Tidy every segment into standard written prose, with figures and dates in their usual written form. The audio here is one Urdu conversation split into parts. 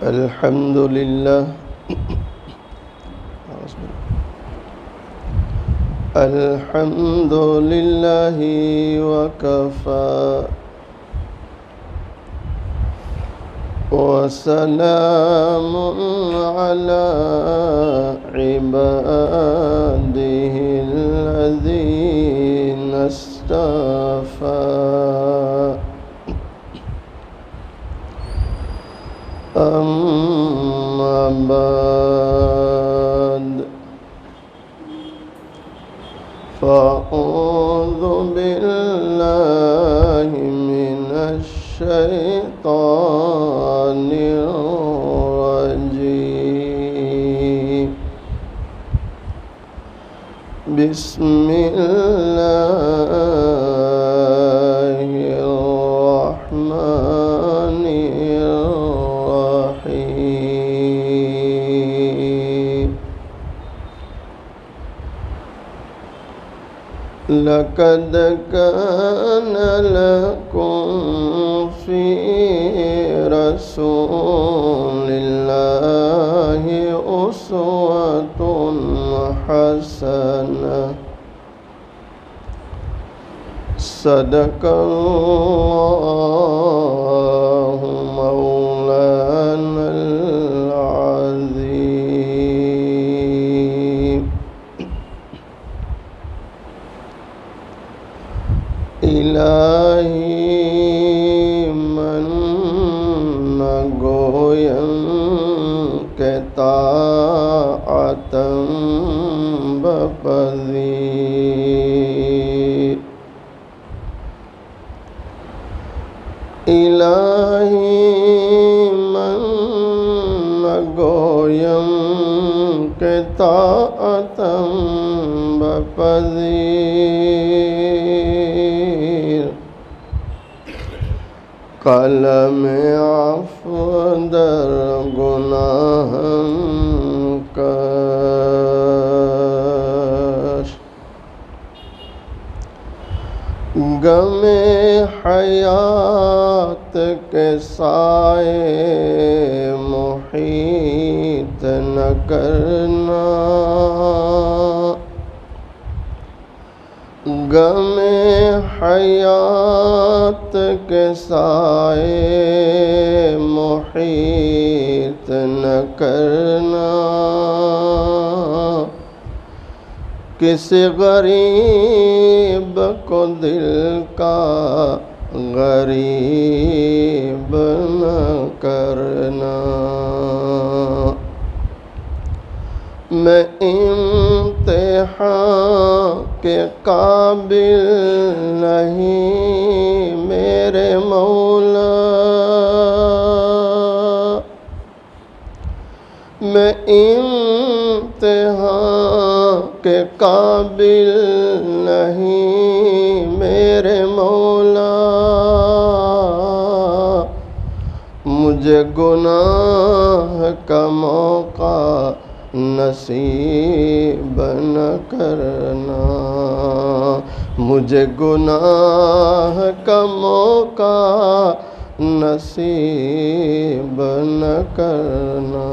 الحمد لله الحمد لله وكفى وسلام على عباده الذين اصطفى أما بعد فأعوذ بالله من الشيطان الرجيم بسم الله الرحمن الرحيم لقد كان لكم في رسول الله أسوة حسنة صدق الله مولانا العظيم إلهي من گویم کہ طاعتاً بپذیر الہی من گویم کہ طاعتاً بپذیر قلم عفو در گناہم کش غم حیات کے سائے محیط نہ کرنا غم حیات کے سائے محیط نہ کرنا کسی غریب کو دل کا غریب نہ کرنا میں امتحان کے قابل نہیں میرے مولا میں امتحان کے قابل نہیں میرے مولا مجھے گناہ کا موقع نصیب نہ کرنا مجھے گناہ کا موقع نصیب نہ کرنا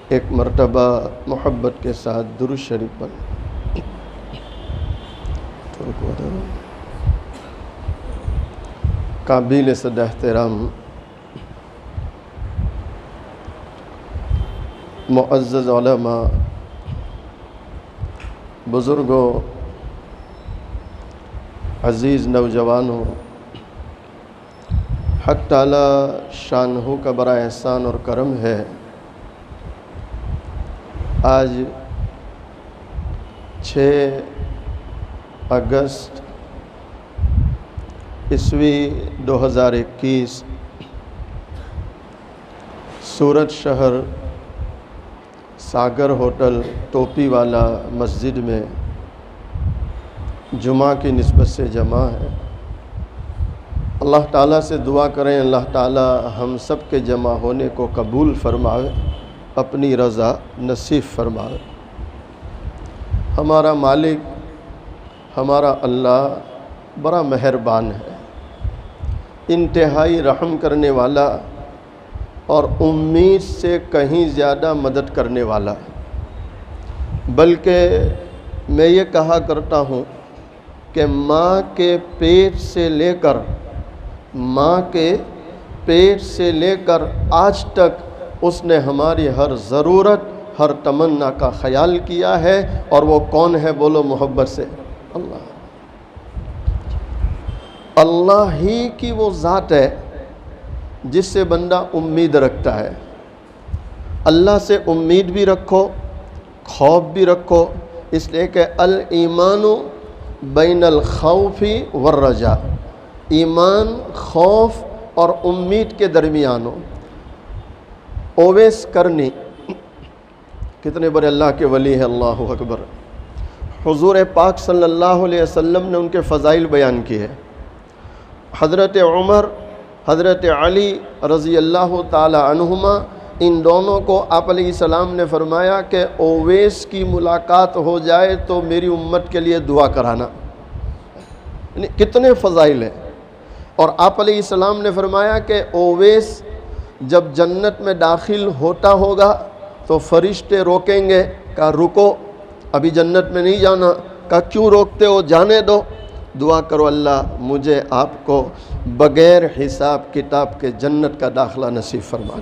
ایک مرتبہ محبت کے ساتھ درود شریف پڑھ قابل صد احترام معزز علماء بزرگوں عزیز نوجوانوں حق تعالی شانہ کا بڑا احسان اور کرم ہے آج 6 اگست عیسوی 2021 سورت شہر ساگر ہوٹل ٹوپی والا مسجد میں جمعہ کی نسبت سے جمع ہے اللہ تعالیٰ سے دعا کریں اللہ تعالیٰ ہم سب کے جمع ہونے کو قبول فرمائے اپنی رضا نصیب فرمائے ہمارا مالک ہمارا اللہ بڑا مہربان ہے انتہائی رحم کرنے والا اور امید سے کہیں زیادہ مدد کرنے والا۔ بلکہ میں یہ کہا کرتا ہوں کہ ماں کے پیٹ سے لے کر آج تک اس نے ہماری ہر ضرورت، ہر تمنا کا خیال کیا ہے، اور وہ کون ہے؟ بولو محبت سے، اللہ۔ اللہ ہی کی وہ ذات ہے جس سے بندہ امید رکھتا ہے۔ اللہ سے امید بھی رکھو، خوف بھی رکھو، اس لیے کہ الایمان بین الخوف والرجاء، ایمان خوف اور امید کے درمیان ہو۔ اویس کرنی کتنے بڑے اللہ کے ولی ہیں، اللہ اکبر۔ حضور پاک صلی اللہ علیہ وسلم نے ان کے فضائل بیان کی ہے۔ حضرت عمر، حضرت علی رضی اللہ تعالی عنہما، ان دونوں کو آپ علیہ السلام نے فرمایا کہ اویس کی ملاقات ہو جائے تو میری امت کے لیے دعا کرانا۔ یعنی کتنے فضائل ہیں۔ اور آپ علیہ السلام نے فرمایا کہ اویس جب جنت میں داخل ہوتا ہوگا تو فرشتے روکیں گے، کہا رکو، ابھی جنت میں نہیں جانا۔ کہا کیوں روکتے ہو؟ جانے دو، دعا کرو اللہ مجھے آپ کو بغیر حساب کتاب کے جنت کا داخلہ نصیب فرما۔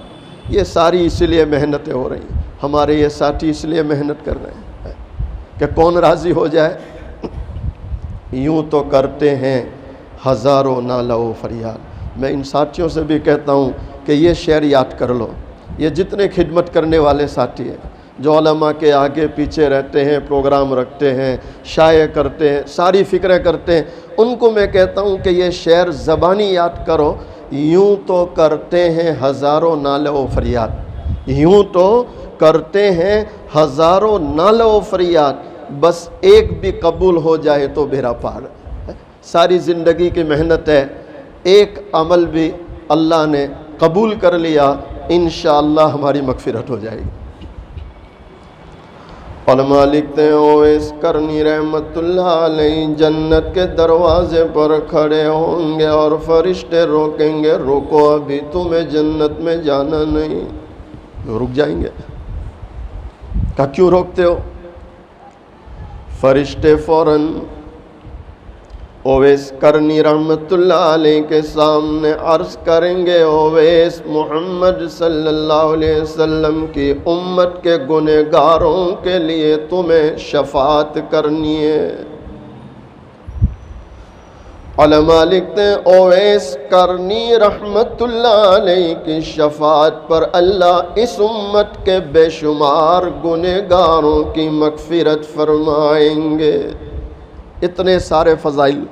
یہ ساری اس لیے محنتیں ہو رہی ہیں، ہمارے یہ ساتھی اس لیے محنت کر رہے ہیں کہ کون راضی ہو جائے۔ یوں تو کرتے ہیں ہزاروں نالہ و فریاد۔ میں ان ساتھیوں سے بھی کہتا ہوں کہ یہ شعر یاد کر لو۔ یہ جتنے خدمت کرنے والے ساتھی ہیں، جو علماء کے آگے پیچھے رہتے ہیں، پروگرام رکھتے ہیں، شائع کرتے ہیں، ساری فکریں کرتے ہیں، ان کو میں کہتا ہوں کہ یہ شعر زبانی یاد کرو۔ یوں تو کرتے ہیں ہزاروں نالہ و فریاد، یوں تو کرتے ہیں ہزاروں نالہ و فریاد، بس ایک بھی قبول ہو جائے تو بیڑا پار۔ ساری زندگی کی محنت ہے، ایک عمل بھی اللہ نے قبول کر لیا، انشاءاللہ ہماری مغفرت ہو جائے گی۔ علماء لکھتے ہیں اویس کرنی رحمت اللہ علیہ جنت کے دروازے پر کھڑے ہوں گے اور فرشتے روکیں گے، روکو ابھی تمہیں جنت میں جانا نہیں۔ رک جائیں گے، کہا کیوں روکتے ہو؟ فرشتے فوراً اویس کرنی رحمت اللہ علیہ کے سامنے عرض کریں گے، اویس محمد صلی اللہ علیہ وسلم کی امت کے گنہگاروں کے لیے تمہیں شفاعت کرنی ہے۔ علماء لکھتے ہیں اویس کرنی رحمت اللہ علیہ کی شفاعت پر اللہ اس امت کے بے شمار گنہگاروں کی مغفرت فرمائیں گے۔ اتنے سارے فضائل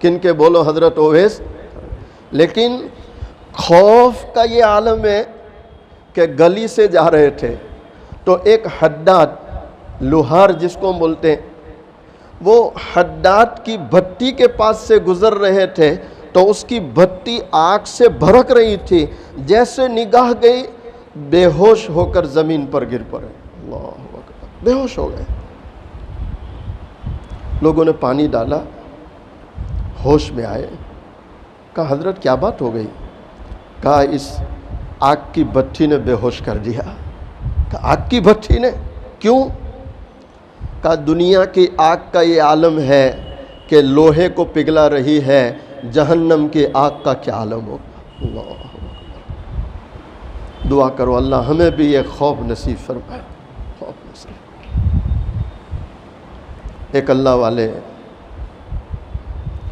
کن کے؟ بولو حضرت اویس۔ لیکن خوف کا یہ عالم ہے کہ گلی سے جا رہے تھے تو ایک حداد، لوہار جس کو بولتے ہیں، وہ حداد کی بھٹی کے پاس سے گزر رہے تھے تو اس کی بھٹی آگ سے بھڑک رہی تھی، جیسے نگاہ گئی بے ہوش ہو کر زمین پر گر پڑے، اللہ اکبر، بے ہوش ہو گئے۔ لوگوں نے پانی ڈالا، ہوش میں آئے، کہا حضرت کیا بات ہو گئی؟ کہا اس آگ کی بھٹی نے بے ہوش کر دیا۔ کہا آگ کی بھٹی نے؟ کیوں؟ کہا دنیا کی آگ کا یہ عالم ہے کہ لوہے کو پگھلا رہی ہے، جہنم کی آگ کا کیا عالم ہوگا؟ اللہ دعا کرو اللہ ہمیں بھی یہ خوف نصیب فرمائے، خوف نصیب۔ ایک اللہ والے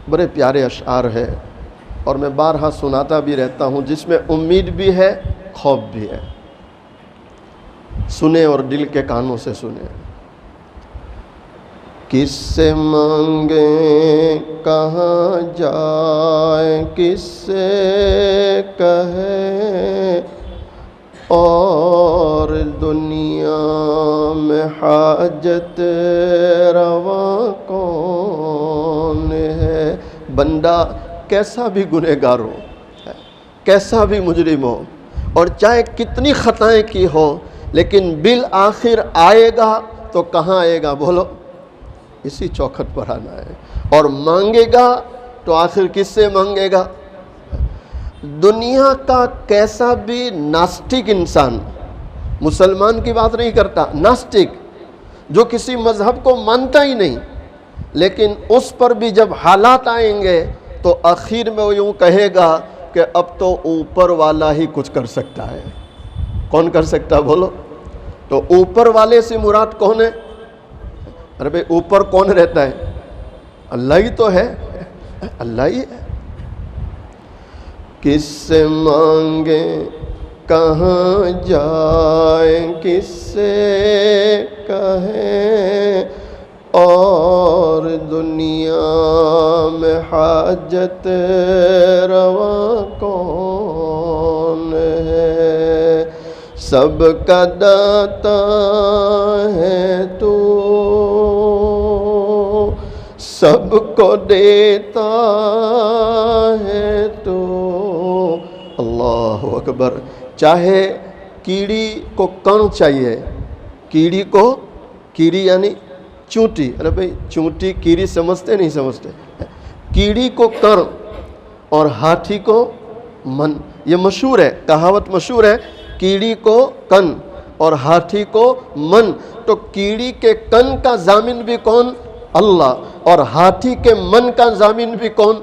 بڑے پیارے اشعار ہے اور میں بارہا سناتا بھی رہتا ہوں، جس میں امید بھی ہے، خوف بھی ہے۔ سنیں اور دل کے کانوں سے سنیں۔ کس سے مانگیں کہاں جائیں، کس سے کہیں، اور دنیا میں حاجت روا کون ہے؟ بندہ کیسا بھی گنہگار ہو، کیسا بھی مجرم ہو، اور چاہے کتنی خطائیں کی ہو، لیکن بالآخر آئے گا تو کہاں آئے گا؟ بولو، اسی چوکھٹ پر آنا ہے۔ اور مانگے گا تو آخر کس سے مانگے گا؟ دنیا کا کیسا بھی ناستک انسان، مسلمان کی بات نہیں کرتا، ناستک جو کسی مذہب کو مانتا ہی نہیں، لیکن اس پر بھی جب حالات آئیں گے تو آخر میں وہ یوں کہے گا کہ اب تو اوپر والا ہی کچھ کر سکتا ہے۔ کون کر سکتا بولو؟ تو اوپر والے سے مراد کون ہے؟ ارے بھئی اوپر کون رہتا ہے؟ اللہ ہی تو ہے، اللہ ہی ہے۔ کس سے مانگیں کہاں جائیں، کس سے کہیں اور دنیا میں حاجت روا کون ہے؟ سب کا داتا ہے تو، سب کو دیتا ہے تو۔ اللہ اکبر۔ چاہے کیڑی کو کن چاہیے، کیڑی کو، کیڑی یعنی چونٹی، ارے بھئی چونٹی کیڑی سمجھتے نہیں سمجھتے، کیڑی کو کن اور ہاتھی کو من، یہ مشہور ہے، کہاوت مشہور ہے، کیڑی کو کن اور ہاتھی کو من۔ تو کیڑی کے کن کا ضامن بھی کون؟ اللہ، اور ہاتھی کے من کا ضامن بھی کون؟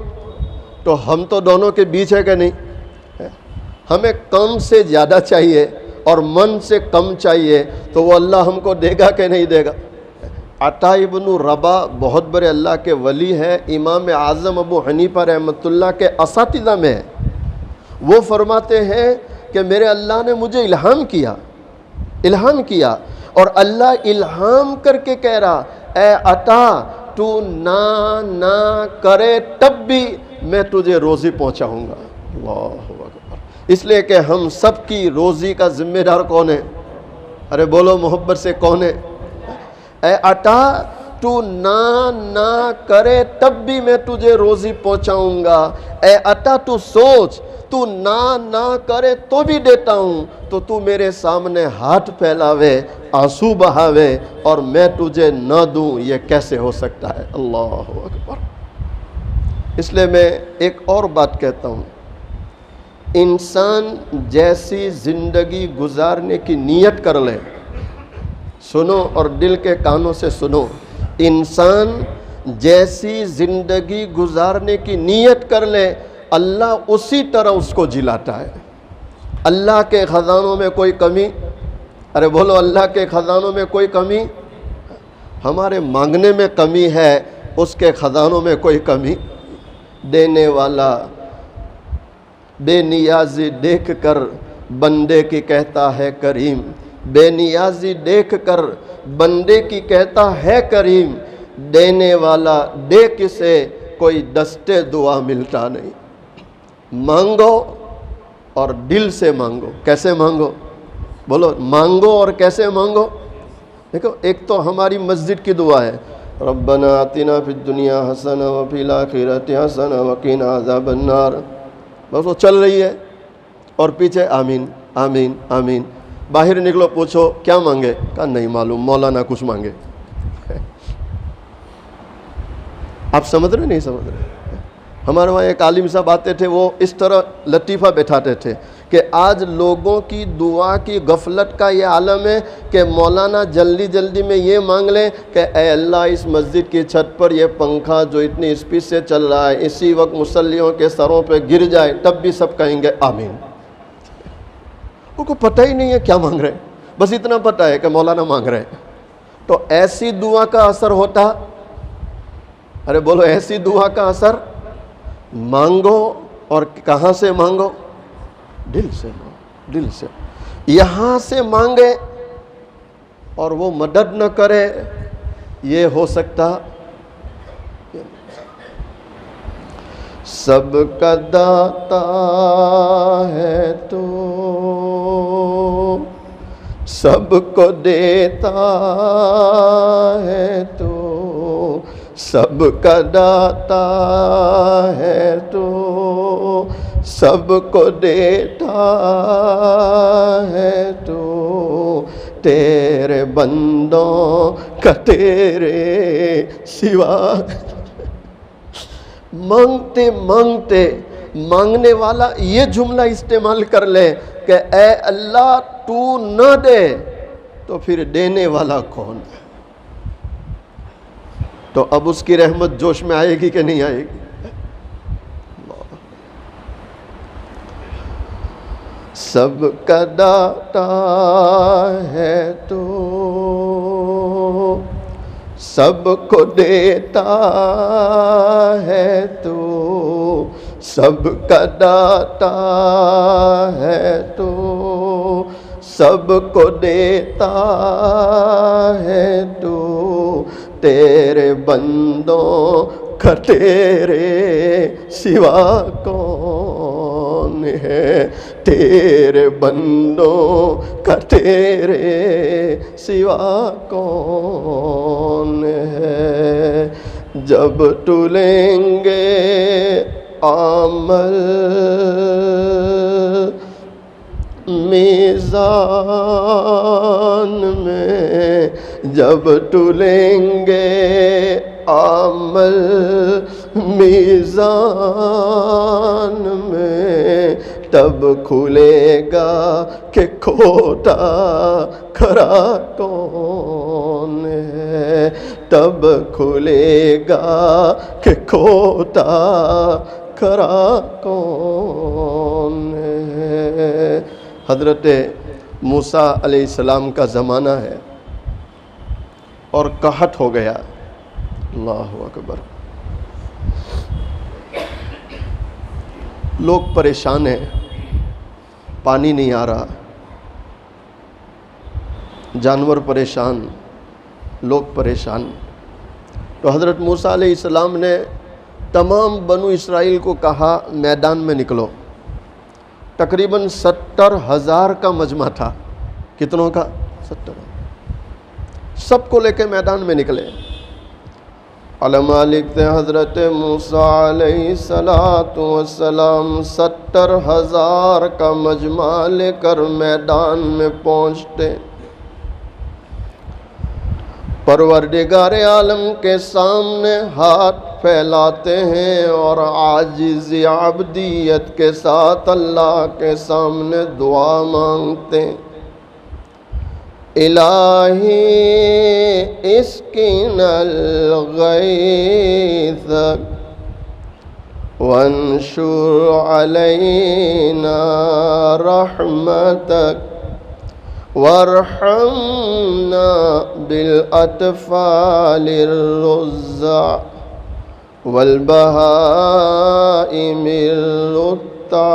تو ہم تو دونوں کے بیچ ہے کہ نہیں؟ ہمیں کم سے زیادہ چاہیے اور من سے کم چاہیے، تو وہ اللہ ہم کو دے گا کہ نہیں دے گا؟ عطا ابن ربا بہت بڑے اللہ کے ولی ہے، امام اعظم ابو حنیفہ رحمۃ اللہ کے اساتذہ میں ہے۔ وہ فرماتے ہیں کہ میرے اللہ نے مجھے الہام کیا اور اللہ الہام کر کے کہہ رہا، اے عطا تو نہ کرے تب بھی میں تجھے روزی پہنچاؤں گا۔ اللہ اکبر۔ اس لیے کہ ہم سب کی روزی کا ذمہ دار کون ہے؟ ارے بولو محبت سے، کون ہے؟ اے عطا تو نہ کرے تب بھی میں تجھے روزی پہنچاؤں گا۔ اے عطا تو سوچ، تو نہ کرے تو بھی دیتا ہوں، تو تو میرے سامنے ہاتھ پھیلاوے، آنسو بہاوے اور میں تجھے نہ دوں، یہ کیسے ہو سکتا ہے؟ اللہ اکبر۔ اس لیے میں ایک اور بات کہتا ہوں، انسان جیسی زندگی گزارنے کی نیت کر لے، سنو اور دل کے کانوں سے سنو، انسان جیسی زندگی گزارنے کی نیت کر لے، اللہ اسی طرح اس کو جلاتا ہے۔ اللہ کے خزانوں میں کوئی کمی؟ ارے بولو، اللہ کے خزانوں میں کوئی کمی؟ ہمارے مانگنے میں کمی ہے، اس کے خزانوں میں کوئی کمی؟ دینے والا بے نیازی دیکھ کر بندے کی کہتا ہے کریم، بے نیازی دیکھ کر بندے کی کہتا ہے کریم، دینے والا دے کسے کوئی دستے دعا ملتا نہیں۔ مانگو اور دل سے مانگو۔ کیسے مانگو؟ بولو، مانگو اور کیسے مانگو؟ دیکھو، ایک تو ہماری مسجد کی دعا ہے، ربنا آتنا فی الدنیا حسنہ وفی الآخرۃ حسنہ وقنا عذاب النار، بس وہ چل رہی ہے اور پیچھے آمین آمین آمین۔ باہر نکلو، پوچھو کیا مانگے؟ کہا نہیں معلوم، مولانا کچھ مانگے۔ آپ سمجھ رہے نہیں سمجھ رہے؟ ہمارے وہاں ایک عالم صاحب آتے تھے، وہ اس طرح لطیفہ بٹھاتے تھے کہ آج لوگوں کی دعا کی غفلت کا یہ عالم ہے کہ مولانا جلدی جلدی میں یہ مانگ لیں کہ اے اللہ اس مسجد کی چھت پر یہ پنکھا جو اتنی اسپیڈ سے چل رہا ہے اسی وقت مصلیوں کے سروں پہ گر جائے، تب بھی سب کہیں گے آمین۔ ان کو پتہ ہی نہیں ہے کیا مانگ رہے، بس اتنا پتہ ہے کہ مولانا مانگ رہے۔ تو ایسی دعا کا اثر ہوتا؟ ارے بولو، ایسی دعا کا اثر؟ مانگو اور کہاں سے مانگو؟ دل سے مانگو، دل سے۔ یہاں سے مانگے اور وہ مدد نہ کرے، یہ ہو سکتا؟ سب کا داتا ہے تو، سب کو دیتا ہے تو، سب کا داتا ہے تو، سب کو دیتا ہے تو، تیرے بندوں کا تیرے سوا۔ مانگتے مانگتے مانگنے والا یہ جملہ استعمال کر لے کہ اے اللہ تو نہ دے تو پھر دینے والا کون ہے؟ تو اب اس کی رحمت جوش میں آئے گی کہ نہیں آئے گی؟ سب کا داتا ہے تو سب کو دیتا ہے تو سب کا داتا ہے تو سب کو دیتا ہے تو تیرے بندوں کا تیرے سوا کون ہے؟ تیرے بندوں کا تیرے سوا کون ہے؟ جب تلیں گے عمل میزان میں، جب تلیں گے عمل میزان میں، تب کھلے گا کہ کھوٹا کھرا کون ہے؟ تب کھلے گا کہ کھوٹا کھرا کون ہے؟ حضرت موسیٰ علیہ السلام کا زمانہ ہے اور قحط ہو گیا۔ اللہ اکبر۔ لوگ پریشان ہیں، پانی نہیں آ رہا، جانور پریشان، لوگ پریشان۔ تو حضرت موسیٰ علیہ السلام نے تمام بنو اسرائیل کو کہا میدان میں نکلو۔ تقریباً 70,000 کا مجمع تھا۔ کتنوں کا؟ 70,000۔ سب کو لے کے میدان میں نکلے۔ علماء لکھتے ہیں حضرت موسیٰ علیہ السلام 70,000 کا مجمع لے کر میدان میں پہنچتے، پروردگار عالم کے سامنے ہاتھ پھیلاتے ہیں اور عاجزی عبدیت کے ساتھ اللہ کے سامنے دعا مانگتے ہیں۔ الہی اسقنا الغیث وانشر علینا رحمتک وارحمنا بالاطفال الرضع والبہائم الرتع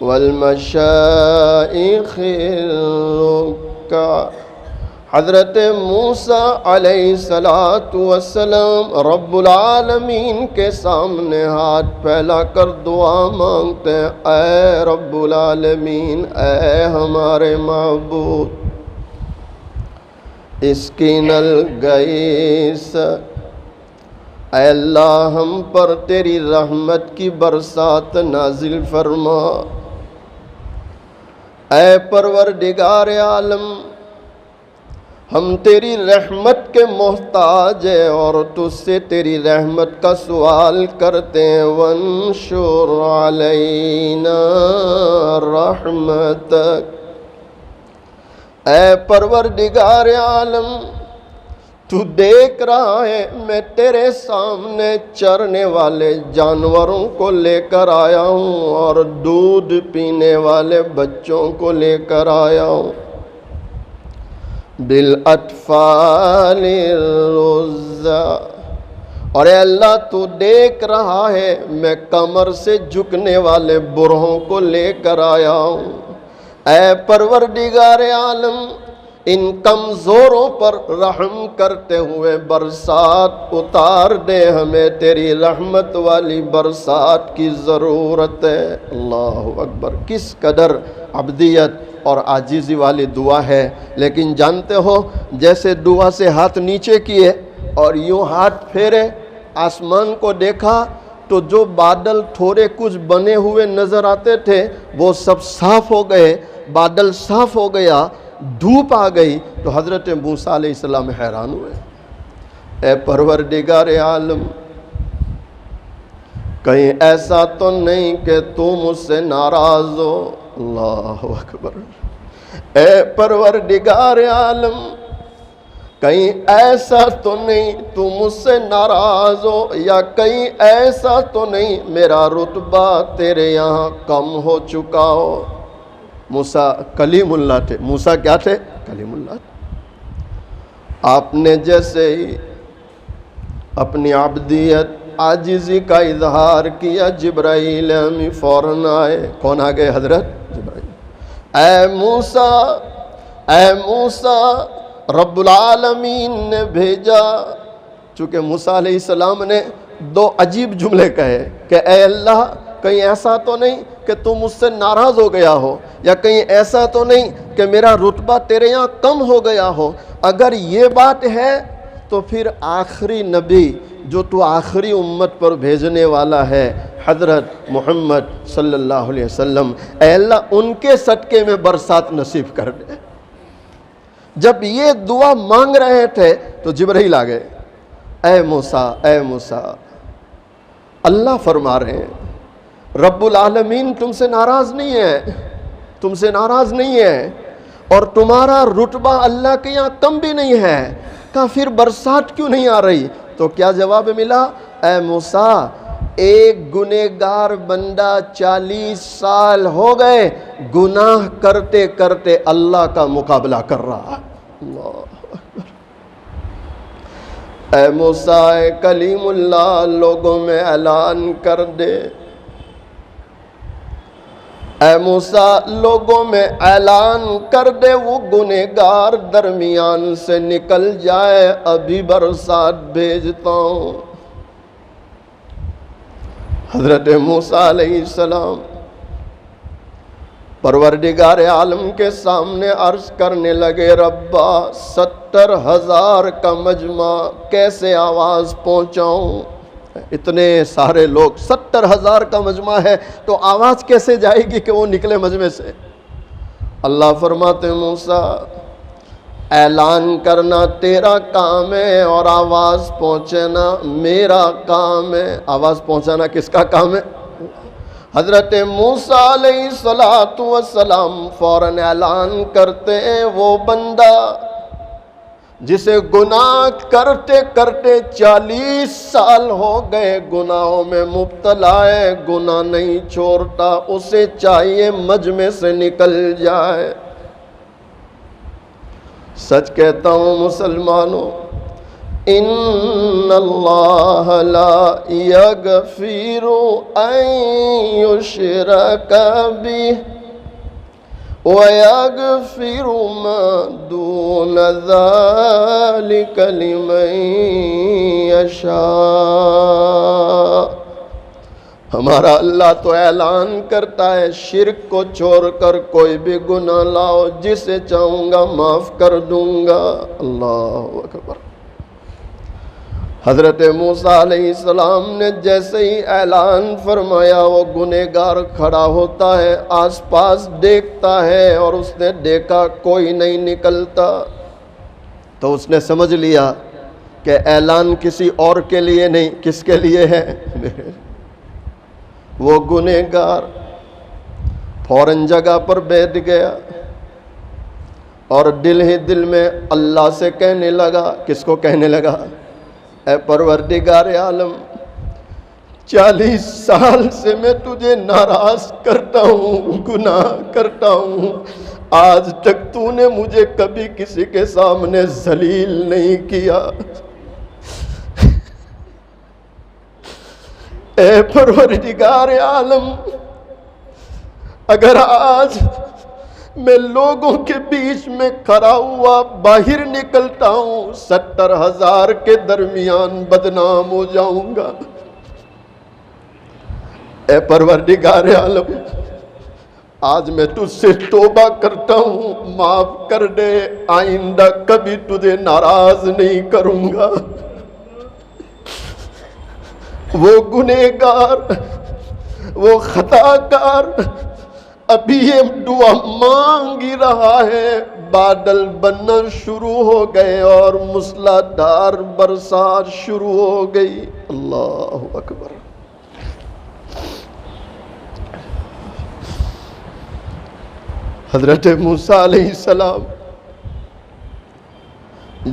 والمشائخ الرکع۔ حضرت موسیٰ علیہ السلام رب العالمین کے سامنے ہاتھ پھیلا کر دعا مانگتے ہیں، اے رب العالمین، اے ہمارے معبود، اسقنا الغیث، اے اللہ ہم پر تیری رحمت کی برسات نازل فرما۔ اے پروردگار عالم، ہم تیری رحمت کے محتاج ہیں اور تجھ سے تیری رحمت کا سوال کرتے ہیں۔ وانشر علینا رحمتک، اے پروردگار عالم، تو دیکھ رہا ہے میں تیرے سامنے چرنے والے جانوروں کو لے کر آیا ہوں اور دودھ پینے والے بچوں کو لے کر آیا ہوں۔ بالاطفال الرضع، اور اے اللہ تو دیکھ رہا ہے میں کمر سے جھکنے والے بوڑھوں کو لے کر آیا ہوں۔ اے پروردگار عالم، ان کمزوروں پر رحم کرتے ہوئے برسات اتار دے، ہمیں تیری رحمت والی برسات کی ضرورت ہے۔ اللہ اکبر۔ کس قدر عبدیت اور عاجزی والی دعا ہے، لیکن جانتے ہو جیسے دعا سے ہاتھ نیچے کیے اور یوں ہاتھ پھیرے، آسمان کو دیکھا تو جو بادل تھوڑے کچھ بنے ہوئے نظر آتے تھے وہ سب صاف ہو گئے، بادل صاف ہو گیا، دھوپ آ گئی۔ تو حضرت موسیٰ علیہ السلام حیران ہوئے، اے پروردگار عالم، کہیں ایسا تو نہیں کہ تو مجھ سے ناراض ہو. اللہ اکبر. اے پروردگار عالم، کہیں ایسا تو نہیں تو مجھ سے ناراض ہو، یا کہیں ایسا تو نہیں میرا رتبہ تیرے یہاں کم ہو چکا ہو. موسیٰ کلیم اللہ تھے. موسیٰ کیا تھے؟ کلیم اللہ تھے. آپ نے جیسے ہی اپنی عبدیت عاجزی کا اظہار کیا، جبرائیل امین فوراً آئے. کون آ گئے؟ حضرت جبرائیل. اے موسیٰ، اے موسیٰ، رب العالمین نے بھیجا. چونکہ موسیٰ علیہ السلام نے دو عجیب جملے کہے کہ اے اللہ، کہیں ایسا تو نہیں کہ تم مجھ سے ناراض ہو گیا ہو، یا کہیں ایسا تو نہیں کہ میرا رتبہ تیرے یہاں کم ہو گیا ہو. اگر یہ بات ہے تو پھر آخری نبی جو تو آخری امت پر بھیجنے والا ہے، حضرت محمد صلی اللہ علیہ وسلم، اے اللہ ان کے صدقے میں برسات نصیب کر دے. جب یہ دعا مانگ رہے تھے تو جبرائیل آ گئے. اے موسیٰ، اے موسیٰ، اللہ فرما رہے ہیں رب العالمین تم سے ناراض نہیں ہے، تم سے ناراض نہیں ہے، اور تمہارا رتبہ اللہ کے یہاں کم بھی نہیں ہے. کہا پھر برسات کیوں نہیں آ رہی؟ تو کیا جواب ملا؟ اے موسیٰ، ایک گنہگار بندہ 40 سال ہو گئے گناہ کرتے کرتے اللہ کا مقابلہ کر رہا. اللہ اے موسیٰ، اے کلیم اللہ، لوگوں میں اعلان کر دے. اے موسیٰ، لوگوں میں اعلان کر دے وہ گنہگار درمیان سے نکل جائے، ابھی برسات بھیجتا ہوں. حضرت موسیٰ علیہ السلام پروردگار عالم کے سامنے عرض کرنے لگے، ربا 70,000 کا مجمع کیسے آواز پہنچاؤں؟ اتنے سارے لوگ، 70,000 کا مجمع ہے تو آواز کیسے جائے گی کہ وہ نکلے مجمع سے؟ اللہ فرماتے موسیٰ، اعلان کرنا تیرا کام ہے اور آواز پہنچانا میرا کام ہے. آواز پہنچانا کس کا کام ہے؟ حضرت موسیٰ علیہ السلام فوراً اعلان کرتے ہیں، وہ بندہ جسے گناہ کرتے کرتے 40 سال ہو گئے گناہوں میں مبتلا ہے، گناہ نہیں چھوڑتا، اسے چاہیے مجمع سے نکل جائے. سچ کہتا ہوں مسلمانوں، ان اللہ لا یغفر ان یشرک بہ وَيَغْفِرُ مَا دُونَ ذَلِكَ لِمَن يَشَاءُ. ہمارا اللہ تو اعلان کرتا ہے شرک کو چھوڑ کر کوئی بھی گناہ لاؤ، جسے چاہوں گا معاف کر دوں گا. اللہ اکبر. حضرت موسیٰ علیہ السلام نے جیسے ہی اعلان فرمایا، وہ گنہگار کھڑا ہوتا ہے، آس پاس دیکھتا ہے، اور اس نے دیکھا کوئی نہیں نکلتا. تو اس نے سمجھ لیا کہ اعلان کسی اور کے لیے نہیں، کس کے لیے ہے؟ وہ گنہگار فوراً جگہ پر بیٹھ گیا اور دل ہی دل میں اللہ سے کہنے لگا. کس کو کہنے لگا؟ اے پروردگار عالم، 40 سال سے میں تجھے ناراض کرتا ہوں، گناہ کرتا ہوں، آج تک تو نے مجھے کبھی کسی کے سامنے ذلیل نہیں کیا. اے پروردگار عالم، اگر آج میں لوگوں کے بیچ میں کھڑا ہوا باہر نکلتا ہوں، 70,000 کے درمیان بدنام ہو جاؤں گا. اے پروردگار عالم، آج میں تجھ سے توبہ کرتا ہوں، معاف کر دے، آئندہ کبھی تجھے ناراض نہیں کروں گا. وہ گنہگار، وہ خطا کار ابھی یہ دعا مانگ ہی رہا ہے، بادل بننا شروع ہو گئے اور موسلادھار برسات شروع ہو گئی. اللہ اکبر. حضرت موسیٰ علیہ السلام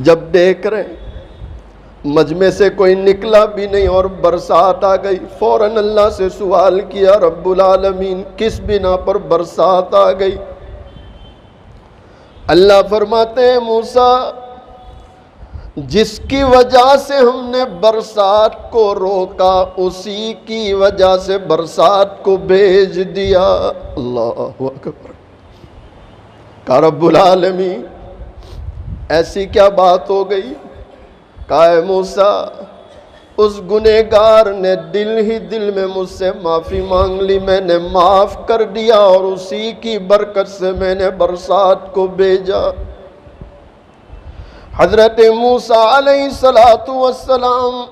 جب دیکھ رہے مجمع سے کوئی نکلا بھی نہیں اور برسات آ گئی، فوراً اللہ سے سوال کیا رب العالمین کس بنا پر برسات آ گئی؟ اللہ فرماتے ہیں موسیٰ جس کی وجہ سے ہم نے برسات کو روکا اسی کی وجہ سے برسات کو بھیج دیا۔ اللہ اکبر۔ کہا رب العالمین ایسی کیا بات ہو گئی؟ کہا اے موسیٰ اس گنہگار نے دل ہی دل میں مجھ سے معافی مانگ لی، میں نے معاف کر دیا اور اسی کی برکت سے میں نے برسات کو بھیجا۔ حضرت موسیٰ علیہ السلام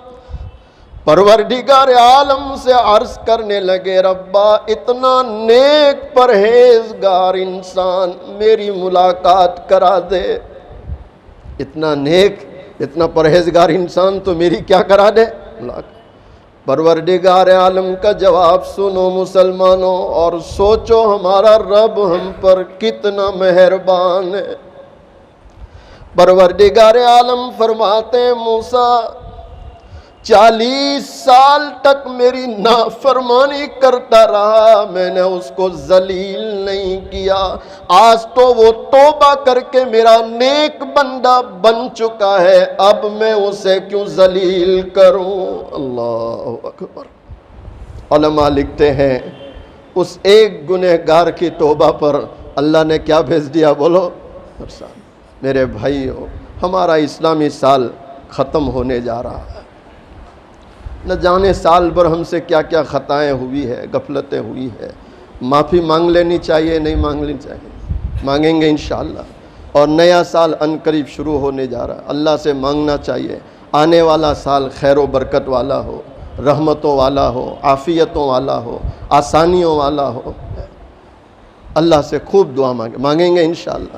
پروردگار عالم سے عرض کرنے لگے ربا اتنا نیک پرہیزگار انسان میری ملاقات کرا دے، اتنا نیک اتنا پرہیزگار انسان تو میری کیا کرا دے ملاقات۔ پروردگار عالم کا جواب سنو مسلمانوں اور سوچو ہمارا رب ہم پر کتنا مہربان ہے۔ پروردگار عالم فرماتے ہیں موسیٰ 40 سال تک میری نافرمانی کرتا رہا، میں نے اس کو ذلیل نہیں کیا، آج تو وہ توبہ کر کے میرا نیک بندہ بن چکا ہے، اب میں اسے کیوں ذلیل کروں؟ اللہ اکبر۔ علماء لکھتے ہیں اس ایک گنہگار کی توبہ پر اللہ نے کیا بھیج دیا بولو؟ میرے بھائیو ہمارا اسلامی سال ختم ہونے جا رہا ہے، نہ جانے سال بھر ہم سے کیا کیا خطائیں ہوئی ہے، غفلتیں ہوئی ہے، معافی مانگ لینی چاہیے نہیں مانگ لینی چاہیے؟ مانگیں گے انشاءاللہ۔ اور نیا سال عنقریب شروع ہونے جا رہا ہے، اللہ سے مانگنا چاہیے آنے والا سال خیر و برکت والا ہو، رحمتوں والا ہو، عافیتوں والا ہو، آسانیوں والا ہو۔ اللہ سے خوب دعا مانگیں گے انشاءاللہ۔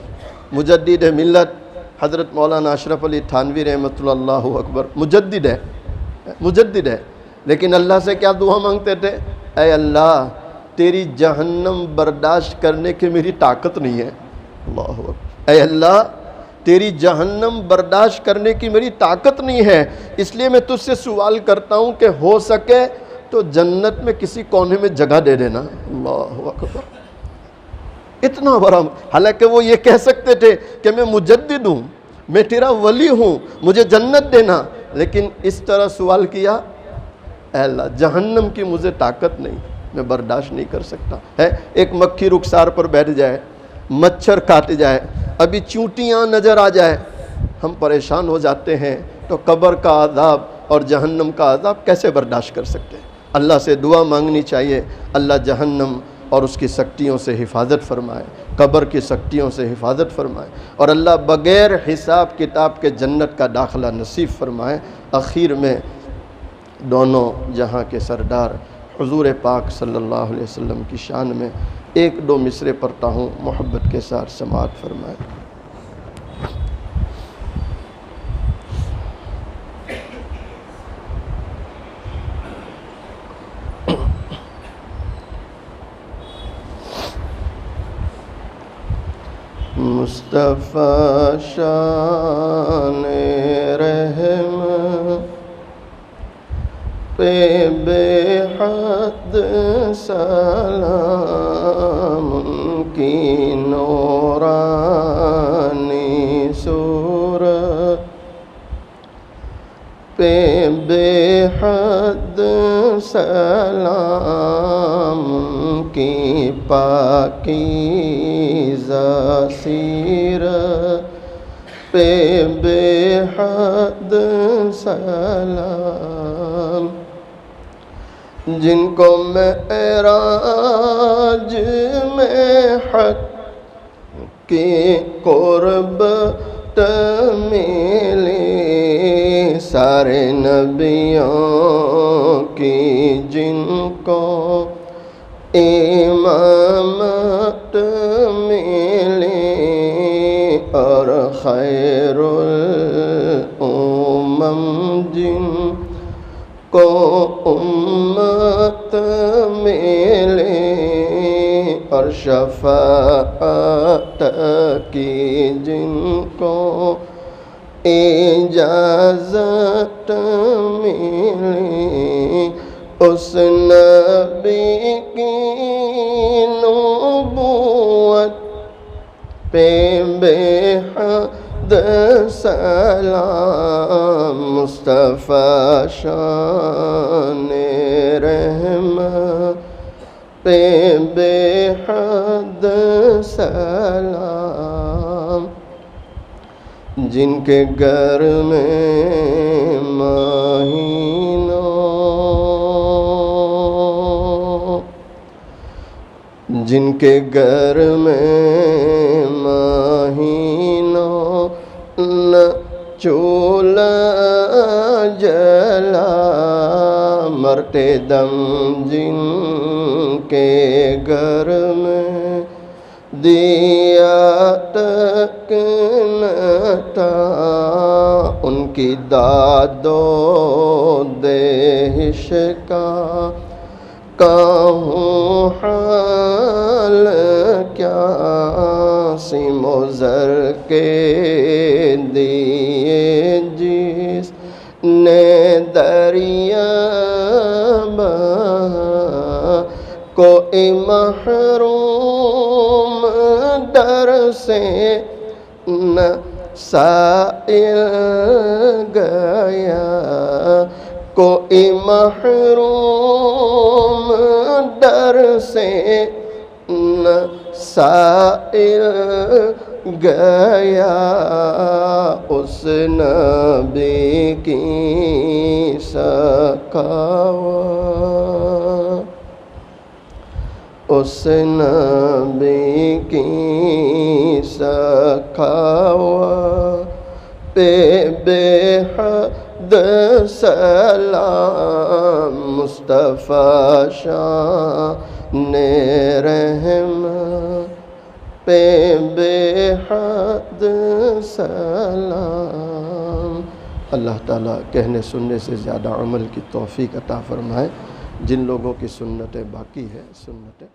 مجدد ملت حضرت مولانا اشرف علی تھانوی رحمۃ اللہ اکبر مجدد ہے، لیکن اللہ سے کیا دعا مانگتے تھے؟ اے اللہ تیری جہنم برداشت کرنے کی میری طاقت نہیں ہے۔ اللہ اکبر۔ اے اللہ تیری جہنم برداشت کرنے کی میری طاقت نہیں ہے، اس لیے میں تجھ سے سوال کرتا ہوں کہ ہو سکے تو جنت میں کسی کونے میں جگہ دے دینا۔ اللہ اکبر۔ اتنا بڑا، حالانکہ وہ یہ کہہ سکتے تھے کہ میں مجدد ہوں، میں تیرا ولی ہوں، مجھے جنت دینا، لیکن اس طرح سوال کیا اے اللہ جہنم کی مجھے طاقت نہیں، میں برداشت نہیں کر سکتا ہے۔ ایک مکھی رخسار پر بیٹھ جائے، مچھر کاٹ جائے، ابھی چونٹیاں نظر آ جائے، ہم پریشان ہو جاتے ہیں، تو قبر کا عذاب اور جہنم کا عذاب کیسے برداشت کر سکتے ہیں؟ اللہ سے دعا مانگنی چاہیے اللہ جہنم اور اس کی سختیوں سے حفاظت فرمائے، قبر کی سختیوں سے حفاظت فرمائے، اور اللہ بغیر حساب کتاب کے جنت کا داخلہ نصیب فرمائے۔ اخیر میں دونوں جہاں کے سردار حضور پاک صلی اللہ علیہ وسلم کی شان میں ایک دو مصرے پڑھتا ہوں، محبت کے ساتھ سماعت فرمائے۔ مصطفیٰ شان رحم پہ بے حد سلام، کی نورانی صورت پہ بے حد سلام، کی پاکیزہ سیرت پہ بے حد سلام، جن کو معراج میں حق کی قربت ملی، سارے نبیوں کی جن کو امامت ملی، اور خیر الامم جن کو امت ملی، اور شفاعت کی جن کو اجازت ملی، اس نبی کی نبوت پہ بے حد سلام، مصطفیٰ شان رحمت پہ بے حد سلام، جن کے گھر میں جن کے گھر میں مہینوں نہ چولہا جلا، مرتے دم جن کے گھر میں دیا تک نہ تھا، ان کی داد و دہش کا کہوں حال کیا، سیم و زر کے دیے جس نے دریا بہا، کوئی محروم در سے نہ سائل گیا، کوئی محروم در سے نہ سائل گیا، اس نبی کی سخاوت، اس نبی کی سخاوت پہ بے حد سلام، مصطفیٰ شان رحمت پہ بے حد سلام۔ اللہ تعالیٰ کہنے سننے سے زیادہ عمل کی توفیق عطا فرمائے۔ جن لوگوں کی سنتیں باقی ہے، سنتیں